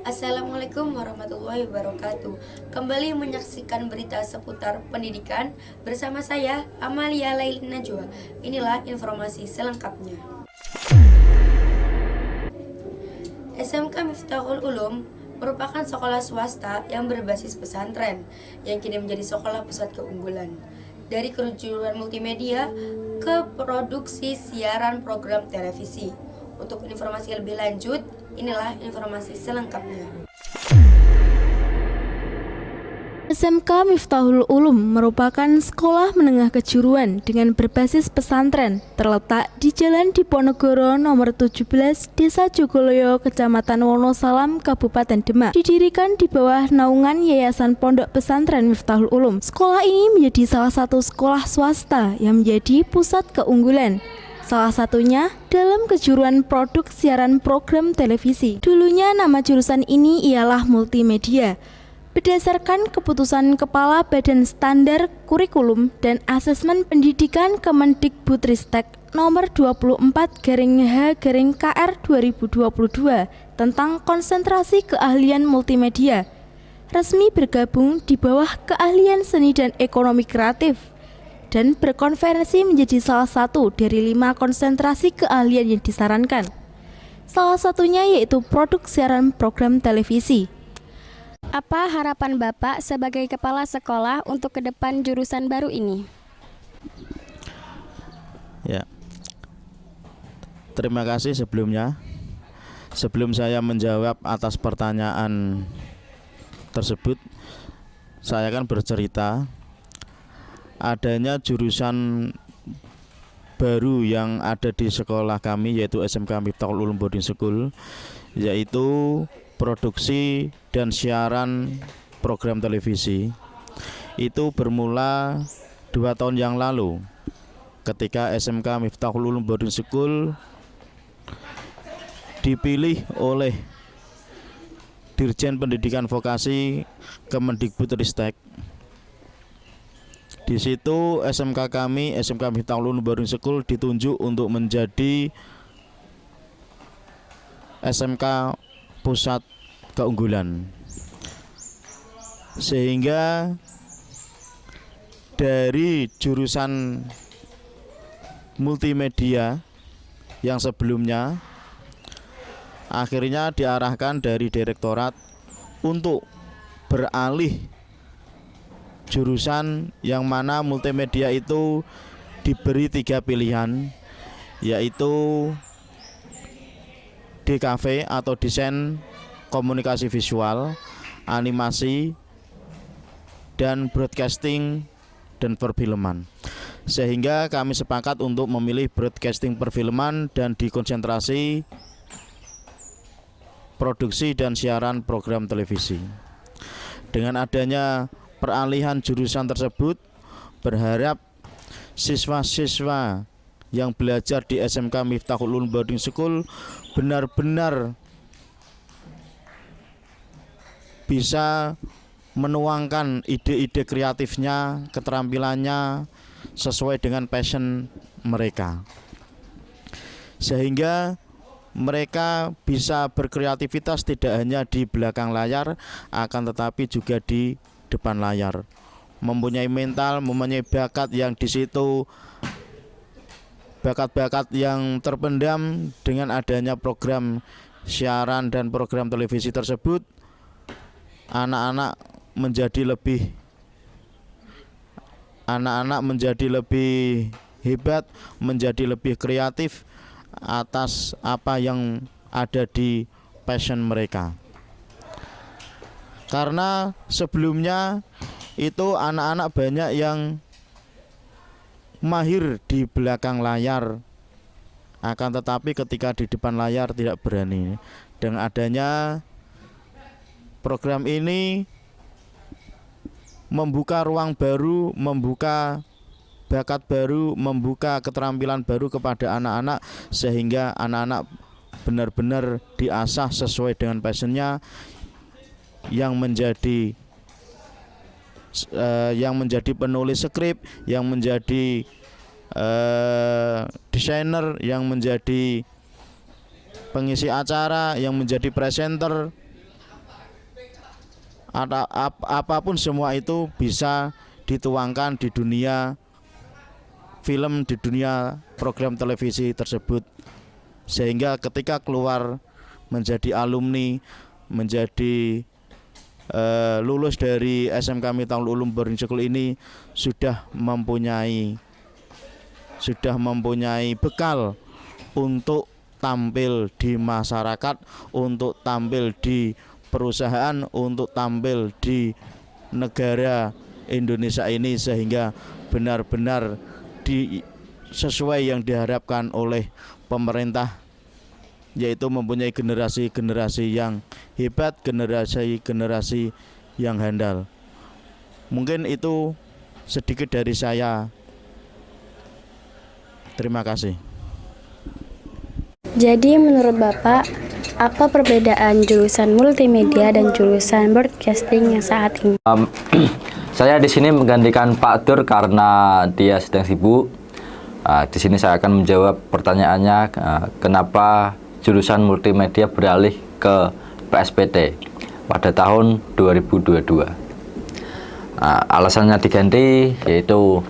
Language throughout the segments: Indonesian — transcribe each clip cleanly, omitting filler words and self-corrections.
Assalamualaikum warahmatullahi wabarakatuh. Kembali menyaksikan berita seputar pendidikan bersama saya Amalia Laili Najwa. Inilah informasi selengkapnya. SMK Miftahul Ulum merupakan sekolah swasta yang berbasis pesantren yang kini menjadi sekolah pusat keunggulan. Dari kejuruan multimedia ke produksi siaran program televisi. Untuk informasi lebih lanjut, inilah informasi selengkapnya. SMK Miftahul Ulum merupakan sekolah menengah kejuruan dengan berbasis pesantren terletak di Jalan Diponegoro nomor 17, Desa Jogoloyo, Kecamatan Wonosalam, Kabupaten Demak. Didirikan di bawah naungan Yayasan Pondok Pesantren Miftahul Ulum. Sekolah ini menjadi salah satu sekolah swasta yang menjadi pusat keunggulan. Salah satunya dalam kejuruan produk siaran program televisi. Dulunya nama jurusan ini ialah multimedia. Berdasarkan keputusan Kepala Badan Standar Kurikulum dan Asesmen Pendidikan Kemendikbudristek nomor 24/H/KR 2022 tentang konsentrasi keahlian multimedia, resmi bergabung di bawah keahlian seni dan ekonomi kreatif dan berkonversi menjadi salah satu dari 5 konsentrasi keahlian yang disarankan. Salah satunya yaitu produk siaran program televisi. Apa harapan Bapak sebagai kepala sekolah untuk ke depan jurusan baru ini? Ya, terima kasih sebelumnya. Sebelum saya menjawab atas pertanyaan tersebut, saya akan bercerita adanya jurusan baru yang ada di sekolah kami, yaitu SMK Miftahul Ulum Boarding School, yaitu produksi dan siaran program televisi. Itu bermula 2 tahun yang lalu ketika SMK Miftahul Ulum Boarding School dipilih oleh Dirjen Pendidikan Vokasi Kemendikbudristek. Di situ SMK kami, SMK Miftahul Ulum Boarding School, ditunjuk untuk menjadi SMK pusat keunggulan. Sehingga dari jurusan multimedia yang sebelumnya akhirnya diarahkan dari direktorat untuk beralih jurusan yang mana multimedia itu diberi 3 pilihan, yaitu DKV atau desain komunikasi visual, animasi, dan broadcasting dan perfilman. Sehingga kami sepakat untuk memilih broadcasting perfilman dan dikonsentrasi produksi dan siaran program televisi. Dengan adanya peralihan jurusan tersebut, berharap siswa-siswa yang belajar di SMK Miftahul Ulum Boarding School benar-benar bisa menuangkan ide-ide kreatifnya, keterampilannya sesuai dengan passion mereka, sehingga mereka bisa berkreativitas tidak hanya di belakang layar, akan tetapi juga di depan layar, mempunyai mental, mempunyai bakat yang di situ, bakat-bakat yang terpendam. Dengan adanya program siaran dan program televisi tersebut, anak-anak menjadi lebih hebat, menjadi lebih kreatif atas apa yang ada di passion mereka. Karena sebelumnya itu anak-anak banyak yang mahir di belakang layar, akan tetapi ketika di depan layar tidak berani. Dengan adanya program ini membuka ruang baru, membuka bakat baru, membuka keterampilan baru kepada anak-anak, sehingga anak-anak benar-benar diasah sesuai dengan passionnya, yang menjadi penulis skrip, yang menjadi desainer, yang menjadi pengisi acara, yang menjadi presenter, apapun semua itu bisa dituangkan di dunia film, di dunia program televisi tersebut, sehingga ketika keluar menjadi alumni, menjadi lulus dari SMK Miftahul Ulum Boarding School ini sudah mempunyai bekal untuk tampil di masyarakat, untuk tampil di perusahaan, untuk tampil di negara Indonesia ini, sehingga benar-benar sesuai yang diharapkan oleh pemerintah, yaitu mempunyai generasi-generasi yang hebat, generasi-generasi yang handal. Mungkin itu sedikit dari saya. Terima kasih. Jadi menurut Bapak, apa perbedaan jurusan multimedia dan jurusan broadcasting yang saat ini? Saya di sini menggantikan Pak Dur karena dia sedang sibuk. Di sini saya akan menjawab pertanyaannya, kenapa jurusan multimedia beralih ke PSPT pada tahun 2022. Alasannya diganti yaitu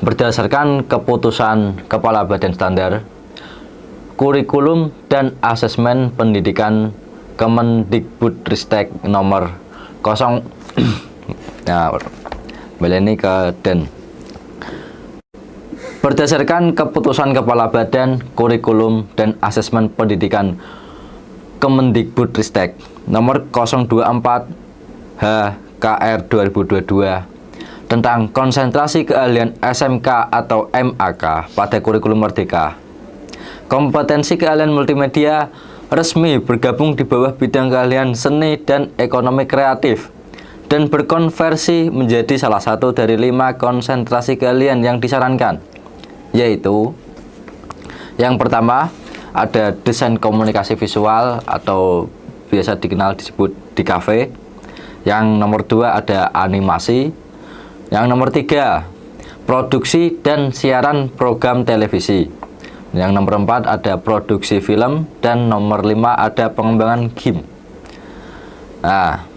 berdasarkan keputusan Kepala Badan Standar Kurikulum dan Asesmen Pendidikan Kemendikbudristek nomor 0 Berdasarkan keputusan Kepala Badan Kurikulum dan Asesmen Pendidikan Kemendikbudristek nomor 024 HKR 2022 tentang konsentrasi keahlian SMK atau MAK pada kurikulum merdeka. Kompetensi keahlian multimedia resmi bergabung di bawah bidang keahlian seni dan ekonomi kreatif dan berkonversi menjadi salah satu dari 5 konsentrasi keahlian yang disarankan, yaitu yang pertama ada desain komunikasi visual atau biasa disebut di kafe. Yang nomor 2 ada animasi. Yang nomor 3 produksi dan siaran program televisi. Yang nomor 4 ada produksi film, dan nomor 5 ada pengembangan game. Nah,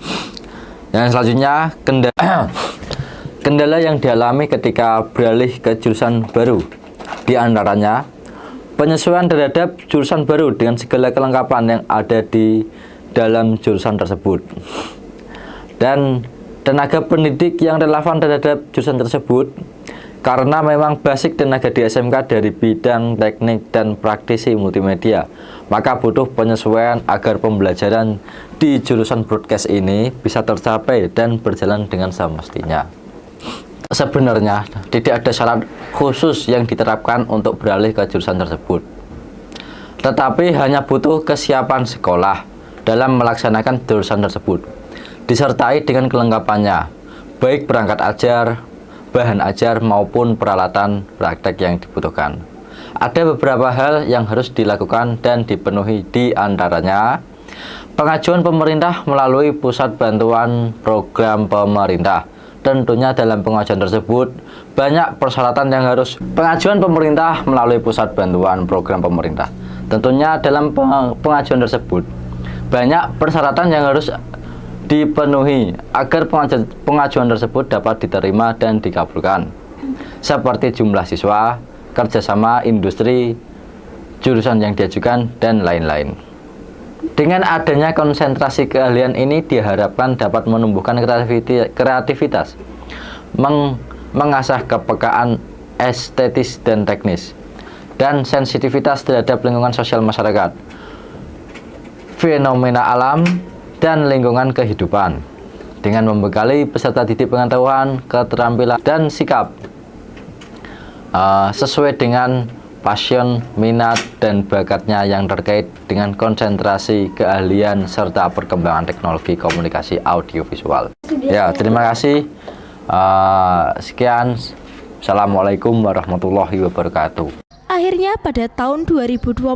yang selanjutnya kendala yang dialami ketika beralih ke jurusan baru, di antaranya penyesuaian terhadap jurusan baru dengan segala kelengkapan yang ada di dalam jurusan tersebut, dan tenaga pendidik yang relevan terhadap jurusan tersebut, karena memang basic tenaga di SMK dari bidang teknik dan praktisi multimedia, maka butuh penyesuaian agar pembelajaran di jurusan broadcast ini bisa tercapai dan berjalan dengan semestinya. Sebenarnya tidak ada syarat khusus yang diterapkan untuk beralih ke jurusan tersebut, tetapi hanya butuh kesiapan sekolah dalam melaksanakan jurusan tersebut, disertai dengan kelengkapannya, baik perangkat ajar, bahan ajar maupun peralatan praktek yang dibutuhkan. Ada beberapa hal yang harus dilakukan dan dipenuhi, di antaranya pengajuan pemerintah melalui pusat bantuan program pemerintah. Tentunya dalam pengajuan tersebut banyak persyaratan yang harus pengajuan pemerintah melalui pusat bantuan program pemerintah. Tentunya dalam pengajuan tersebut banyak persyaratan yang harus dipenuhi agar pengajuan tersebut dapat diterima dan dikabulkan, seperti jumlah siswa, kerjasama industri, jurusan yang diajukan, dan lain-lain. Dengan adanya konsentrasi keahlian ini diharapkan dapat menumbuhkan kreativitas, mengasah kepekaan estetis dan teknis, dan sensitivitas terhadap lingkungan sosial masyarakat, fenomena alam, dan lingkungan kehidupan, dengan membekali peserta didik pengetahuan, keterampilan, dan sikap sesuai dengan passion, minat, dan bakatnya yang terkait dengan konsentrasi keahlian serta perkembangan teknologi komunikasi audiovisual. Ya, terima kasih. Sekian. Assalamualaikum warahmatullahi wabarakatuh. Akhirnya pada tahun 2022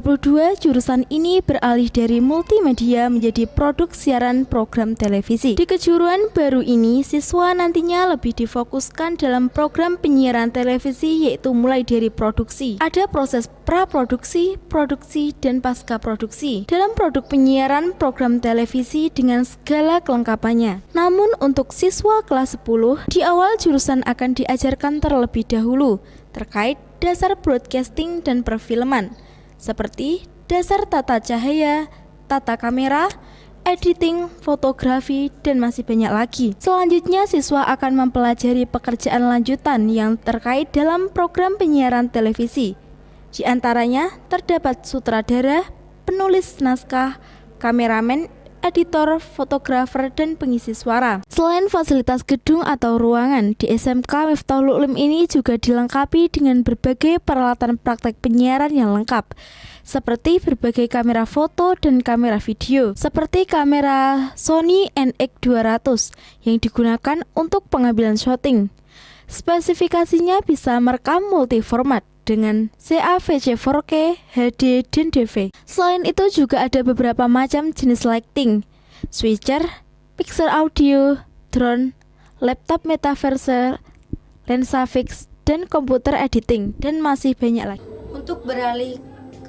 jurusan ini beralih dari multimedia menjadi produk siaran program televisi. Di kejuruan baru ini, siswa nantinya lebih difokuskan dalam program penyiaran televisi, yaitu mulai dari produksi. Ada proses praproduksi, produksi, dan pasca produksi dalam produk penyiaran program televisi dengan segala kelengkapannya. Namun untuk siswa kelas 10, di awal jurusan akan diajarkan terlebih dahulu terkait dasar broadcasting dan perfilman, seperti dasar tata cahaya, tata kamera, editing, fotografi, dan masih banyak lagi. Selanjutnya, siswa akan mempelajari pekerjaan lanjutan yang terkait dalam program penyiaran televisi. Di antaranya terdapat sutradara, penulis naskah, kameramen, editor, fotografer, dan pengisi suara. Selain fasilitas gedung atau ruangan, di SMK Miftahul Ulum ini juga dilengkapi dengan berbagai peralatan praktek penyiaran yang lengkap, seperti berbagai kamera foto dan kamera video, seperti kamera Sony NX200 yang digunakan untuk pengambilan syuting. Spesifikasinya bisa merekam multiformat dengan CAVC 4K, HD, dan DV. Selain itu juga ada beberapa macam jenis lighting, switcher, mixer audio, drone, laptop metaverse, lensa fix, dan komputer editing, dan masih banyak lagi. Untuk beralih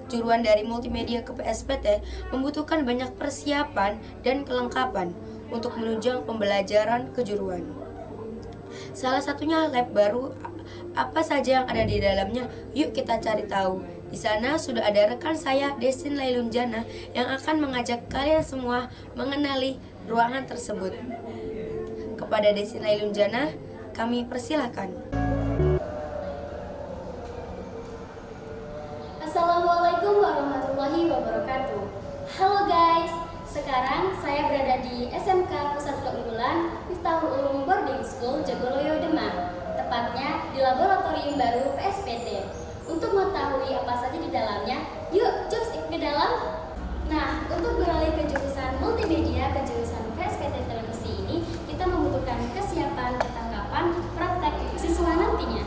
kejuruan dari multimedia ke PSPT membutuhkan banyak persiapan dan kelengkapan untuk menunjang pembelajaran kejuruan. Salah satunya lab baru. Apa saja yang ada di dalamnya? Yuk kita cari tahu. Di sana sudah ada rekan saya, Desin Lailunjana, yang akan mengajak kalian semua mengenali ruangan tersebut. Kepada Desin Lailunjana, kami persilahkan. Assalamualaikum warahmatullahi wabarakatuh. Halo guys, sekarang saya berada di SMK Pusat Keunggulan Miftahul Ulum Boarding School Jogoloyo Demak, tepatnya di laboratorium baru PSPT. Untuk mengetahui apa saja di dalamnya, yuk jump ke dalam. Nah, untuk beralih ke jurusan multimedia ke jurusan PSPT televisi ini, kita membutuhkan kesiapan ketangkapan praktek siswa nantinya.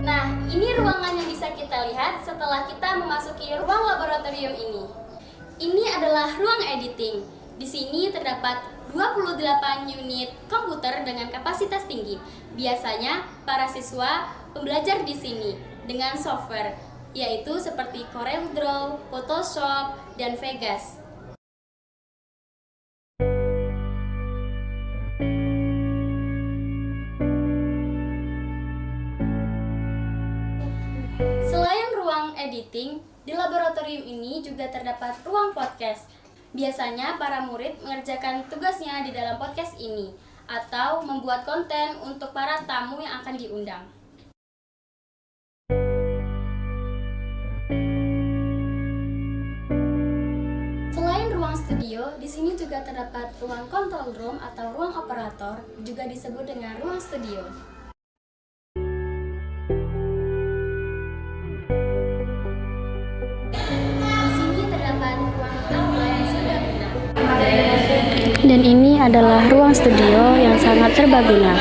Nah, ini ruangan yang bisa kita lihat setelah kita memasuki ruang laboratorium ini. Ini adalah ruang editing. Di sini terdapat 28 unit komputer dengan kapasitas tinggi. Biasanya para siswa belajar di sini dengan software, yaitu seperti CorelDRAW, Photoshop, dan Vegas. Selain ruang editing, di laboratorium ini juga terdapat ruang podcast. Biasanya para murid mengerjakan tugasnya di dalam podcast ini atau membuat konten untuk para tamu yang akan diundang. Selain ruang studio, di sini juga terdapat ruang control room atau ruang operator, juga disebut dengan ruang studio. Dan ini adalah ruang studio yang sangat serbaguna.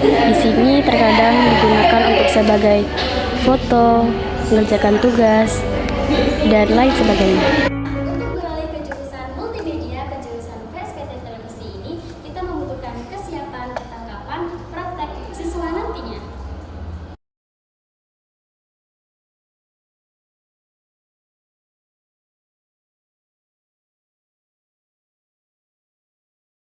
Di sini terkadang digunakan untuk sebagai foto, mengerjakan tugas, dan lain sebagainya.